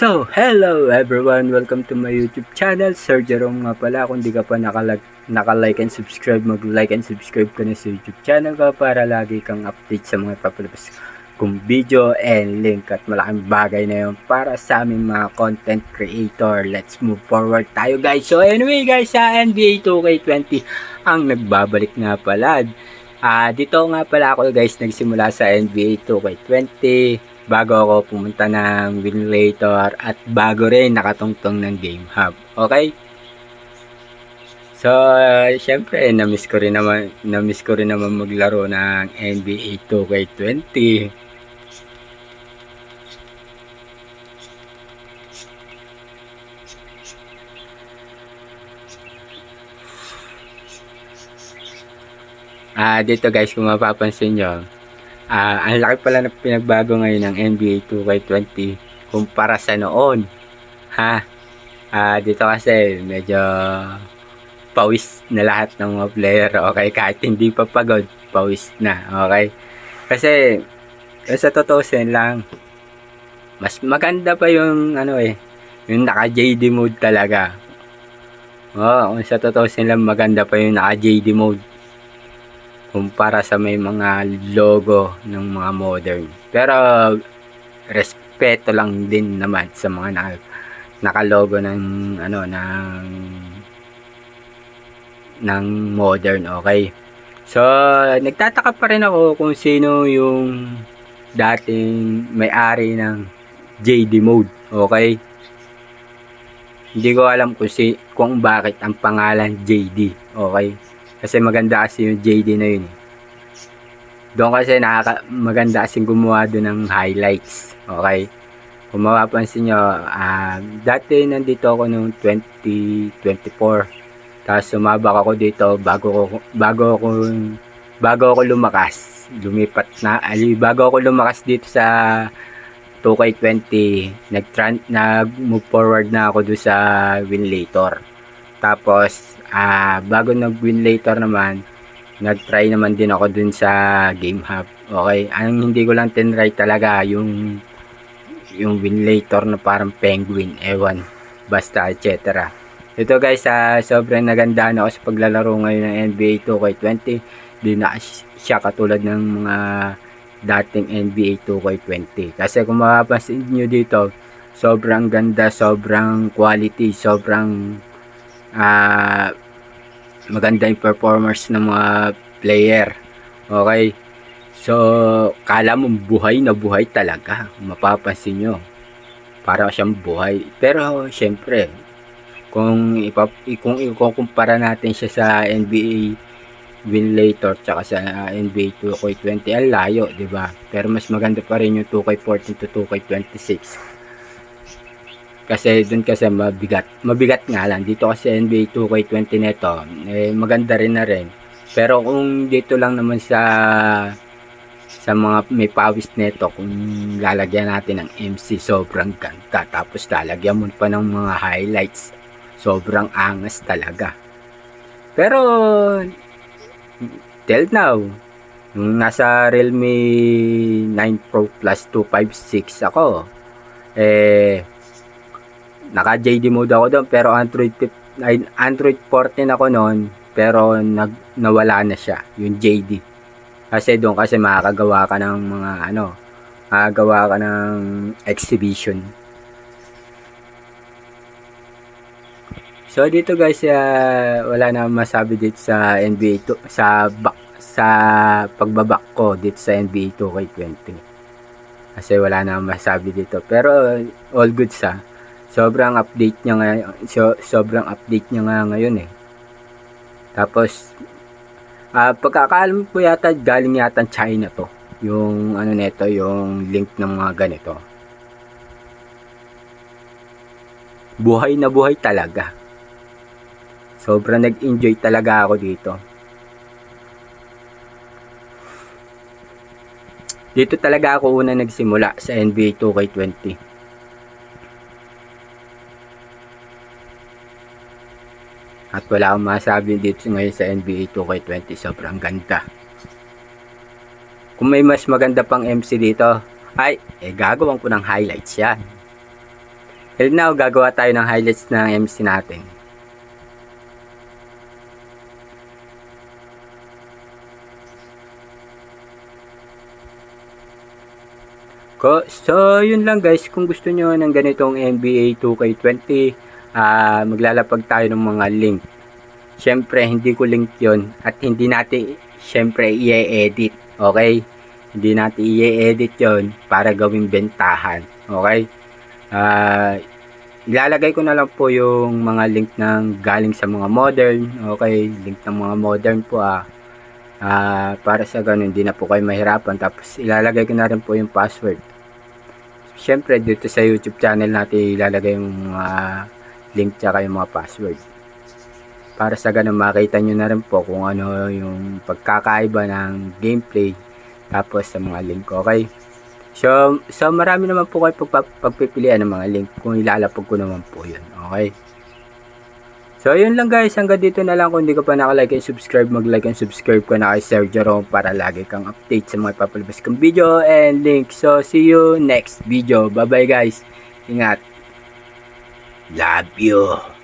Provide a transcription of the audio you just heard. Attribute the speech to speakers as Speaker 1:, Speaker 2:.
Speaker 1: So, hello everyone! Welcome to my YouTube channel, Sir Jerome nga pala. Kung di ka pa naka-like and subscribe, mag-like and subscribe ka na sa YouTube channel ko para lagi kang update sa mga papalabas kong video and link at malaking bagay na yun para sa aming mga content creator. Let's move forward tayo guys. So anyway guys, sa NBA 2K20 ang nagbabalik nga pala. Dito nga pala ako guys nagsimula sa NBA 2K20 bago ako pumunta ng Winlator at bago rin nakatungtong ng Game Hub. Okay? So, syempre, na-miss ko rin naman maglaro ng NBA 2K20. Dito guys, kung mapapansin nyo, ang laki pala na pinagbago ngayon ng NBA 2K20 kumpara sa noon. Dito kasi medyo pawis na lahat ng mga player. Okay, kahit hindi pa pagod, pawis na. Okay, kasi sa totoo lang, mas maganda pa yung yung naka JD mode talaga. Kung sa totoo lang, maganda pa yung naka JD mode kumpara sa may mga logo ng mga modern. Pero respeto lang din naman sa mga naka-logo ng ng modern. Okay, so nagtataka pa rin ako kung sino yung dating may-ari ng JD mode. Okay, hindi ko alam kung bakit ang pangalan JD. Okay, kasi maganda kasi yung JD na yun. Doon kasi maganda kasi gumawa doon ng highlights. Okay, kung mapapansin nyo, dati nandito ako noong 2024. Tapos sumabak ako dito bago ako lumakas. Bago ako lumakas dito sa 2K20, nag-move forward na ako doon sa Winlator. Tapos bago nag-Winlator naman, nag-try naman din ako dun sa Game Hub. Okay, ang hindi ko lang tinry talaga yung Winlator na parang penguin, ewan, basta etc. Ito guys, sobrang nagandaan ako sa paglalaro ngayon ng NBA 2K20. Di na siya katulad ng mga dating NBA 2K20. Kasi kung mapapansin nyo dito, sobrang ganda, sobrang quality, sobrang maganda yung performance ng mga player. Okay, so kala mo buhay na buhay talaga, mapapansin nyo, para siyang buhay. Pero syempre, kung ikukumpara natin siya sa NBA Winlator tsaka sa NBA 2K20, ang layo, diba? Pero mas maganda pa rin yung 2K14 to 2K26. Kasi dun kasi mabigat nga lang. Dito kasi NBA 2K20 neto, maganda rin na rin. Pero kung dito lang naman sa mga may pawis neto, kung lalagyan natin ng MC, sobrang ganda. Tapos lalagyan mo pa ng mga highlights, sobrang angas talaga. Pero till now, nung nasa Realme 9 Pro Plus 256 ako, naka JD mode ako doon, pero Android 14 ako noon, pero nawala na siya yung JD. Kasi doon kasi makakagawa ka ng mga makakagawa ka ng exhibition. So dito guys, wala na masabi dito sa NBA sa pagbabak ko dito sa NBA 2K20. Kasi wala na masabi dito, pero all good sa. Sobrang update niya ngayon Tapos pagkakaalam ko yata galing yata China to. Yung neto, yung link ng mga ganito. Buhay na buhay talaga. Sobrang nag-enjoy talaga ako dito. Dito talaga ako una nagsimula sa NBA 2K20. At wala akong masabi dito ngayon sa NBA 2K20, sobrang ganda. Kung may mas maganda pang MC dito, gagawin ko ng highlights yan. And now, gagawa tayo ng highlights ng MC natin. So, yun lang guys. Kung gusto nyo ng ganitong NBA 2K20, maglalapag tayo ng mga link. Siyempre, hindi ko link yon at hindi natin, siyempre, i-edit. Okay? Hindi natin i-edit yon para gawing bentahan. Okay? Ilalagay ko na lang po yung mga link ng galing sa mga modern. Okay? Link ng mga modern po para sa ganun, hindi na po kayo mahirapan. Tapos, ilalagay ko na rin po yung password. Siyempre, dito sa YouTube channel natin ilalagay yung link tsaka yung mga password. Para sa ganun, makita nyo na rin po kung ano yung pagkakaiba ng gameplay tapos sa mga link, okay? So marami naman po kayo pagpipilian ng mga link kung ilalapag ko naman po yun, okay? So yun lang guys, hanggang dito na lang. Kung hindi ka pa nakalike and subscribe, mag-like and subscribe ka na kay Sir Jerome para lagi kang update sa mga papalabas kong video and link. So see you next video. Bye bye guys. Ingat. Love you.